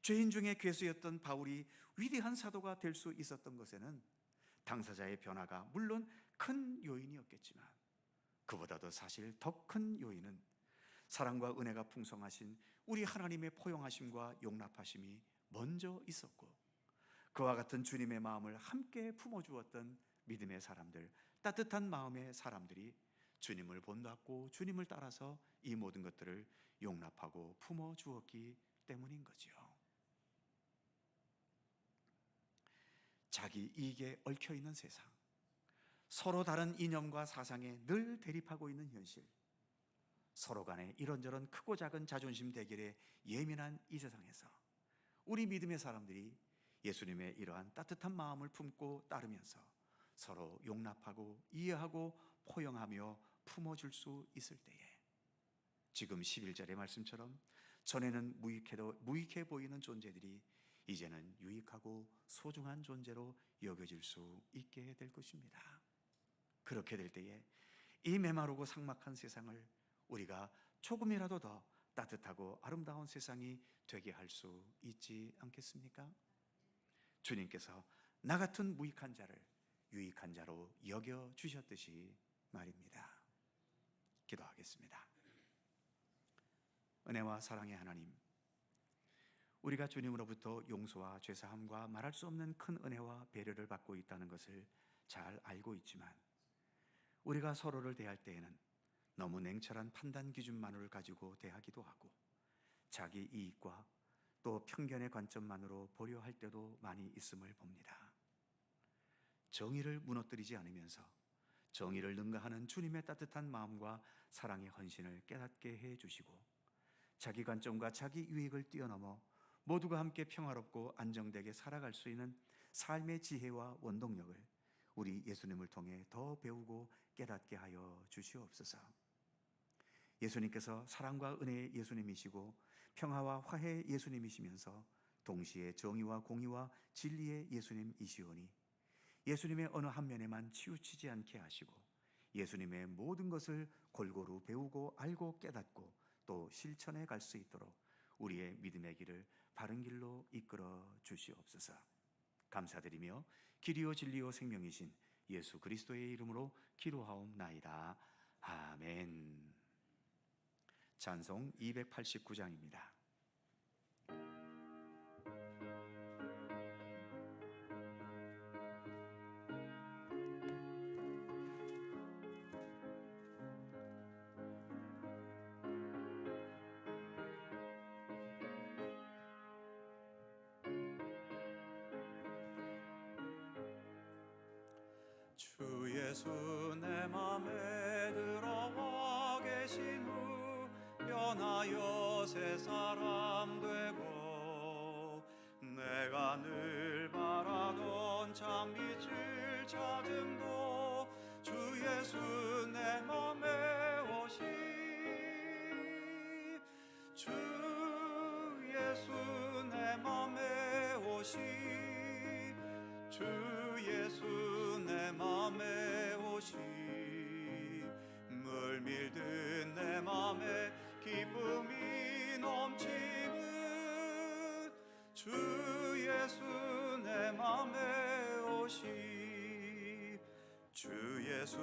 죄인 중에 괴수였던 바울이 위대한 사도가 될 수 있었던 것에는 당사자의 변화가 물론 큰 요인이었겠지만, 그보다도 사실 더 큰 요인은 사랑과 은혜가 풍성하신 우리 하나님의 포용하심과 용납하심이 먼저 있었고, 그와 같은 주님의 마음을 함께 품어주었던 믿음의 사람들, 따뜻한 마음의 사람들이 주님을 본받고 주님을 따라서 이 모든 것들을 용납하고 품어주었기 때문인 거지요. 자기 이익에 얽혀있는 세상, 서로 다른 이념과 사상에 늘 대립하고 있는 현실, 서로 간에 이런저런 크고 작은 자존심 대결에 예민한 이 세상에서 우리 믿음의 사람들이 예수님의 이러한 따뜻한 마음을 품고 따르면서 서로 용납하고 이해하고 포용하며 품어줄 수 있을 때에, 지금 11절의 말씀처럼 전에는 무익해 보이는 존재들이 이제는 유익하고 소중한 존재로 여겨질 수 있게 될 것입니다. 그렇게 될 때에 이 메마르고 삭막한 세상을 우리가 조금이라도 더 따뜻하고 아름다운 세상이 되게 할 수 있지 않겠습니까? 주님께서 나 같은 무익한 자를 유익한 자로 여겨 주셨듯이 말입니다. 기도하겠습니다. 은혜와 사랑의 하나님, 우리가 주님으로부터 용서와 죄사함과 말할 수 없는 큰 은혜와 배려를 받고 있다는 것을 잘 알고 있지만, 우리가 서로를 대할 때에는 너무 냉철한 판단 기준만을 가지고 대하기도 하고 자기 이익과 또 편견의 관점만으로 보려 할 때도 많이 있음을 봅니다. 정의를 무너뜨리지 않으면서 정의를 능가하는 주님의 따뜻한 마음과 사랑의 헌신을 깨닫게 해주시고, 자기 관점과 자기 유익을 뛰어넘어 모두가 함께 평화롭고 안정되게 살아갈 수 있는 삶의 지혜와 원동력을 우리 예수님을 통해 더 배우고 깨닫게 하여 주시옵소서. 예수님께서 사랑과 은혜의 예수님이시고 평화와 화해의 예수님이시면서 동시에 정의와 공의와 진리의 예수님이시오니, 예수님의 어느 한 면에만 치우치지 않게 하시고 예수님의 모든 것을 골고루 배우고 알고 깨닫고 또 실천해 갈 수 있도록 우리의 믿음의 길을 바른 길로 이끌어 주시옵소서. 감사드리며 길이요 진리요 생명이신 예수 그리스도의 이름으로 기도하옵나이다. 아멘. 찬송 289장입니다. 주 예수 내 맘에 들어와 계신 후 변하여 새 사람 되고, 내가 늘 바라던 참 빛을 찾음도 주 예수 내 맘에 오시. 주 예수 내 맘에 오시. 주 예수 내 맘에 오시. 물밀듯 내 맘에 기쁨이 넘치는 주 예수 내 맘에 오시. 주 예수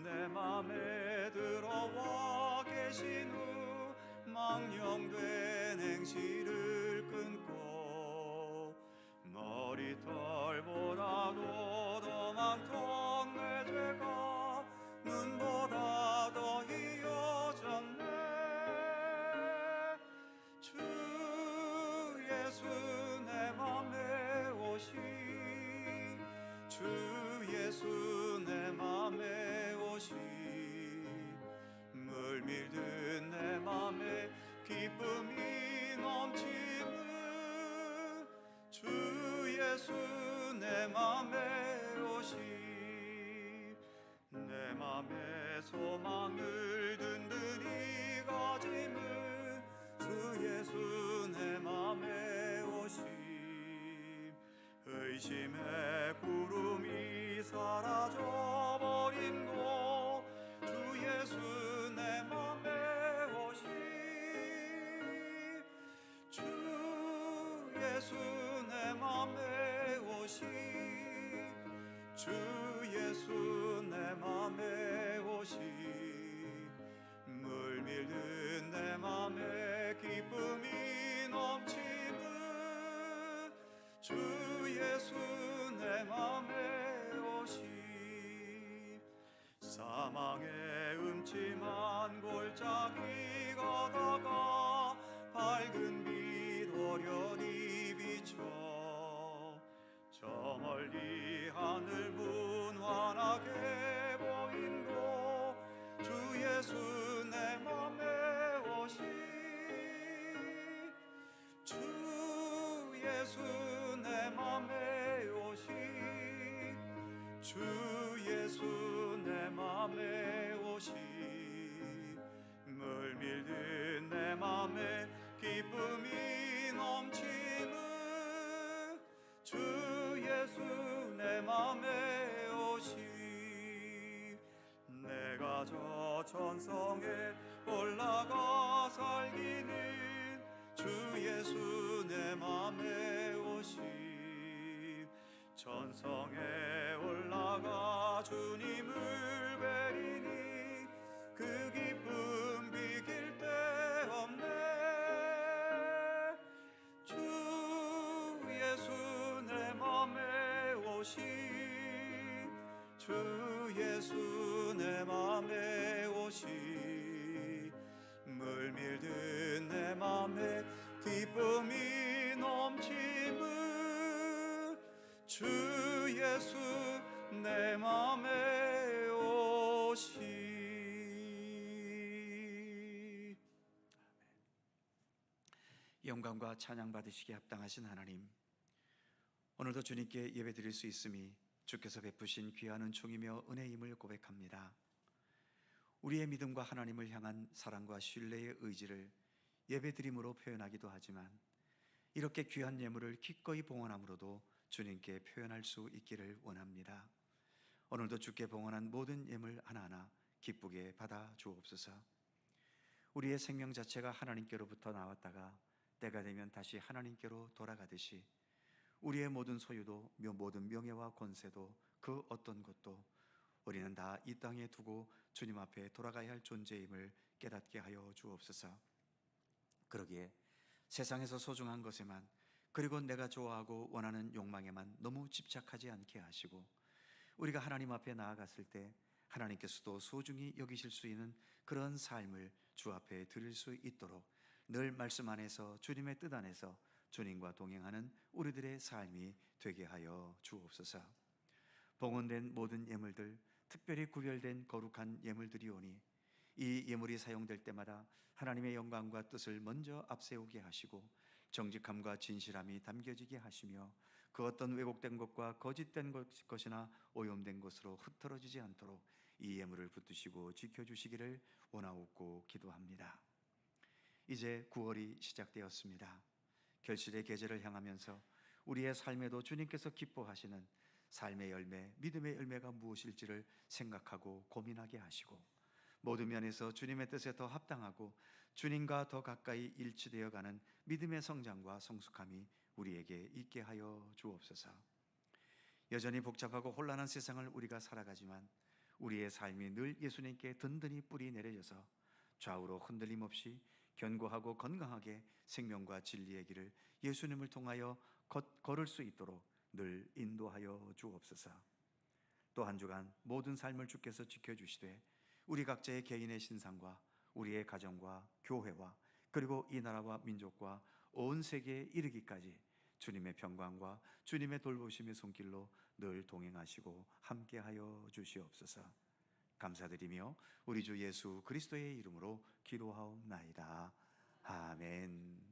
내 맘에 들어와 계신 후 망령된 행실을 끊고 머리털보다도 더 많던 내 죄가 눈보다 더 희어졌네. 주 예수 내 맘에 오시, 주 예수 내 맘에 오시, 물밀든 내 맘에 기쁨이 넘치는 주 예수 내 맘에 오시, 내 맘에 소망을 든든히 가짐은 주 예수 내 맘에 오시, 의심의 구름이 사라져버린 곳 주 예수 내 맘에 오시, 주 예수 내 맘에 오시, 주 예수 내 맘에 오시, 물밀든 내 맘에 기쁨이 넘치는 주 예수 내 맘에 오시, 사망의 음침한 골짜기 가다가 밝은 빛 오련히 비춰 저 멀리 하늘 문 환하게 보인 곳 주 예수 내 맘에 오시, 주 예수 내 맘에 오시, 주 예수 내 맘에 오시, 물밀든 내 맘에 기쁨이 넘치는 주 예수 내 맘에 오시, 내가 저 천성에 올라가 살기는 주 예수 내 맘에 오시, 천성에 올라가 주님을 뵈리니 그 기쁨 비길 데 없네. 주 예수 내 맘에 오시, 주 예수 내 맘에 오시, 물밀든 내 맘에 기쁨이 넘치는 주 예수 내 맘에 오시. 영광과 찬양 받으시기에 합당하신 하나님, 오늘도 주님께 예배드릴 수 있음이 주께서 베푸신 귀한 은총이며 은혜임을 고백합니다. 우리의 믿음과 하나님을 향한 사랑과 신뢰의 의지를 예배드림으로 표현하기도 하지만 이렇게 귀한 예물을 기꺼이 봉헌함으로도 주님께 표현할 수 있기를 원합니다. 오늘도 주께 봉헌한 모든 예물 하나하나 기쁘게 받아 주옵소서. 우리의 생명 자체가 하나님께로부터 나왔다가 때가 되면 다시 하나님께로 돌아가듯이 우리의 모든 소유도 모든 명예와 권세도 그 어떤 것도 우리는 다 이 땅에 두고 주님 앞에 돌아가야 할 존재임을 깨닫게 하여 주옵소서. 그러기에 세상에서 소중한 것에만, 그리고 내가 좋아하고 원하는 욕망에만 너무 집착하지 않게 하시고, 우리가 하나님 앞에 나아갔을 때 하나님께서도 소중히 여기실 수 있는 그런 삶을 주 앞에 드릴 수 있도록 늘 말씀 안에서 주님의 뜻 안에서 주님과 동행하는 우리들의 삶이 되게 하여 주옵소서. 봉헌된 모든 예물들, 특별히 구별된 거룩한 예물들이오니 이 예물이 사용될 때마다 하나님의 영광과 뜻을 먼저 앞세우게 하시고 정직함과 진실함이 담겨지게 하시며 그 어떤 왜곡된 것과 거짓된 것이나 오염된 것으로 흩어지지 않도록 이 예물을 붙드시고 지켜주시기를 원하옵고 기도합니다. 이제 9월이 시작되었습니다. 결실의 계절을 향하면서 우리의 삶에도 주님께서 기뻐하시는 삶의 열매, 믿음의 열매가 무엇일지를 생각하고 고민하게 하시고 모든 면에서 주님의 뜻에 더 합당하고 주님과 더 가까이 일치되어 가는 믿음의 성장과 성숙함이 우리에게 있게 하여 주옵소서. 여전히 복잡하고 혼란한 세상을 우리가 살아가지만 우리의 삶이 늘 예수님께 든든히 뿌리 내려져서 좌우로 흔들림 없이 견고하고 건강하게 생명과 진리의 길을 예수님을 통하여 걸을 수 있도록 늘 인도하여 주옵소서. 또 한 주간 모든 삶을 주께서 지켜주시되 우리 각자의 개인의 신상과 우리의 가정과 교회와 그리고 이 나라와 민족과 온 세계에 이르기까지 주님의 평강과 주님의 돌보심의 손길로 늘 동행하시고 함께하여 주시옵소서. 감사드리며 우리 주 예수 그리스도의 이름으로 기도하옵나이다. 아멘.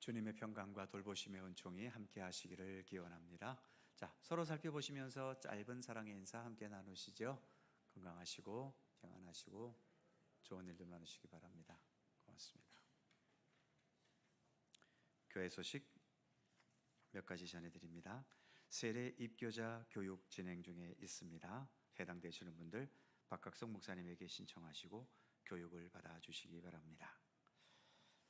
주님의 평강과 돌보심의 은총이 함께 하시기를 기원합니다. 자, 서로 살펴보시면서 짧은 사랑의 인사 함께 나누시죠. 건강하시고 평안하시고 좋은 일들 많으시기 바랍니다. 고맙습니다. 교회 소식 몇 가지 전해드립니다. 세례 입교자 교육 진행 중에 있습니다. 해당되시는 분들 박각성 목사님에게 신청하시고 교육을 받아주시기 바랍니다.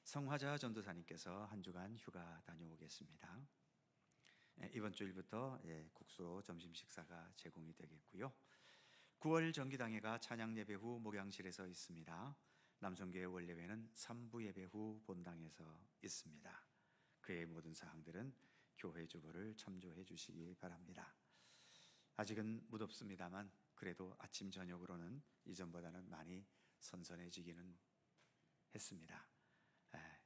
성화자 전도사님께서 한 주간 휴가 다녀오겠습니다. 이번 주일부터 국수로 점심 식사가 제공이 되겠고요. 9월 정기당회가 찬양 예배 후 목양실에서 있습니다. 남성교회 원례회는 3부 예배 후 본당에서 있습니다. 그의 모든 사항들은 교회 주보를 참조해 주시기 바랍니다. 아직은 무덥습니다만 그래도 아침 저녁으로는 이전보다는 많이 선선해지기는 했습니다.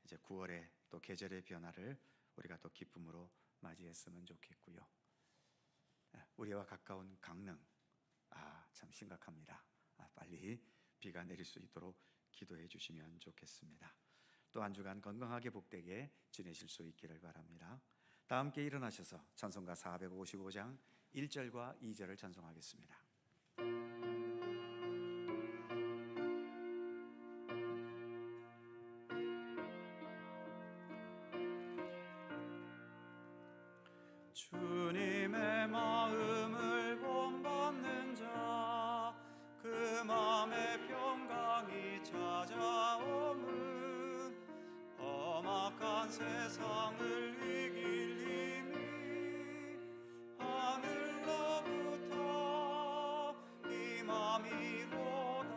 이제 9월에 또 계절의 변화를 우리가 또 기쁨으로 맞이했으면 좋겠고요. 우리와 가까운 강릉, 참 심각합니다. 빨리 비가 내릴 수 있도록 기도해 주시면 좋겠습니다. 또 한 주간 건강하게 복되게 지내실 수 있기를 바랍니다. 다 함께 일어나셔서 찬송가 455장 1절과 2절을 찬송하겠습니다. 주님의 마음을 본받는 자, 그 마음의 평강이 찾아오는 험악한 세상을 이길 힘이 하늘로부터 임함이로다.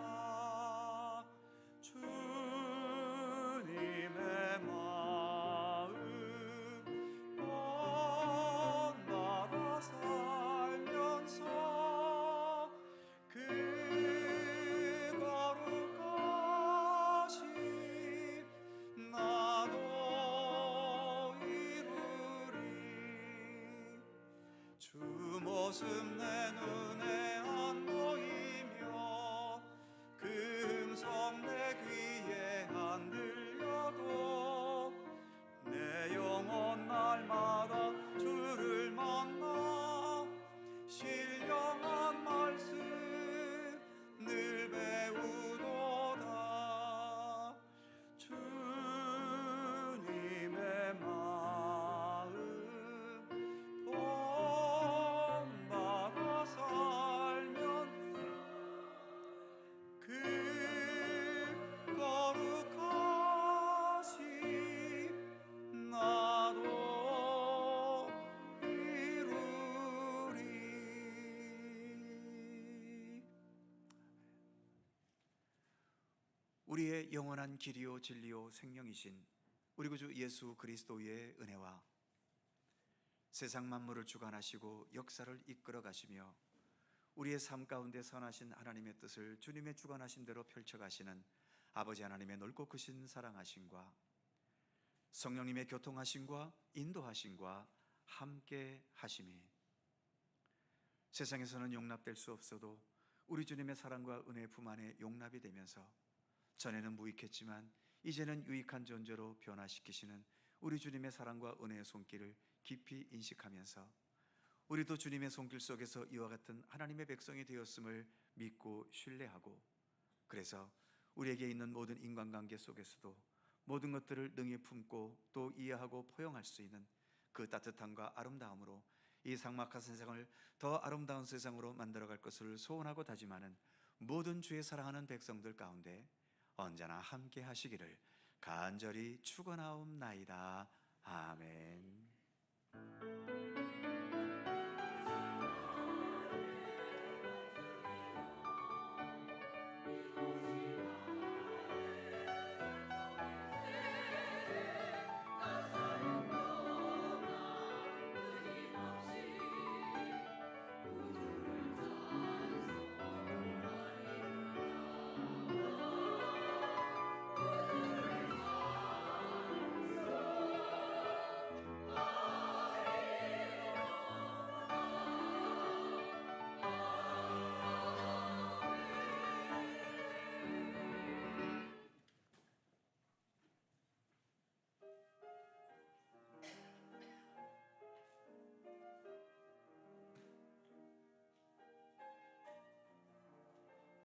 주님의 마음 본받아 살면서 그 거룩하신 나도 이루리. 주 모습 내 눈에 안 보이며 그 음성 내 귀에 안 들려도 내 영혼 날마다 주를 만나 신령한 말씀 늘 배우도다. 주님의 마음 본받아 살면 그 거룩하신 나도 이루리. 우리의 영원한 길이요 진리요 생명이신 우리 구주 예수 그리스도의 은혜와 세상 만물을 주관하시고 역사를 이끌어 가시며 우리의 삶 가운데 선하신 하나님의 뜻을 주님의 주관하신 대로 펼쳐가시는 아버지 하나님의 넓고 크신 사랑하심과 성령님의 교통하심과 인도하심과 함께 하심이 세상에서는 용납될 수 없어도 우리 주님의 사랑과 은혜의 품 안에 용납이 되면서 전에는 무익했지만 이제는 유익한 존재로 변화시키시는 우리 주님의 사랑과 은혜의 손길을 깊이 인식하면서 우리도 주님의 손길 속에서 이와 같은 하나님의 백성이 되었음을 믿고 신뢰하고, 그래서 우리에게 있는 모든 인간관계 속에서도 모든 것들을 능히 품고 또 이해하고 포용할 수 있는 그 따뜻함과 아름다움으로 이 삭막한 세상을 더 아름다운 세상으로 만들어갈 것을 소원하고 다짐하는 모든 주의 사랑하는 백성들 가운데 언제나 함께 하시기를 간절히 축원하옵나이다. 아멘.